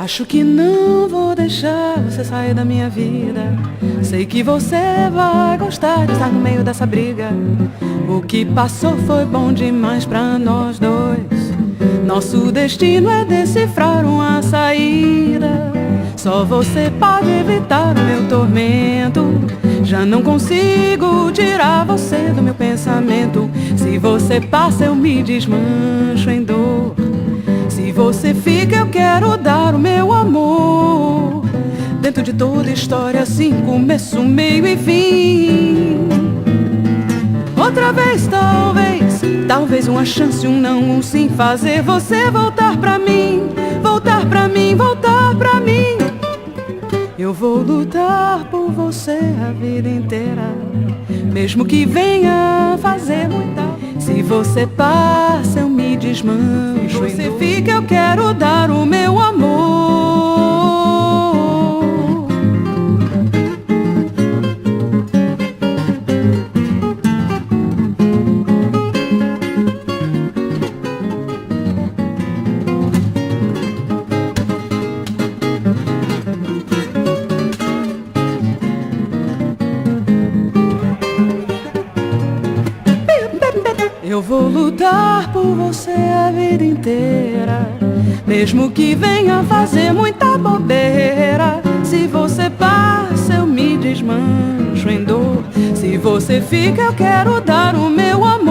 Acho que não vou deixar você sair da minha vida. Sei que você vai gostar de estar no meio dessa briga. O que passou foi bom demais pra nós dois. Nosso destino é decifrar uma saída. Só você pode evitar o meu tormento. Já não consigo tirar você do meu pensamento. Se você passa eu me desmancho em dor. Se você fica eu quero dar o meu amor. Dentro de toda história assim, começo, meio e fim. Outra vez talvez uma chance, um não, um sim. Fazer você voltar pra mim, voltar pra mim, voltar pra mim. Eu vou lutar por você a vida inteira, mesmo que venha fazer muita. Se você passa eu me desmancho. Se você fica eu quero dar o meu amor. Eu vou lutar por você a vida inteira, mesmo que venha fazer muita bobeira. Se você passa eu me desmancho em dor. Se você fica eu quero dar o meu amor.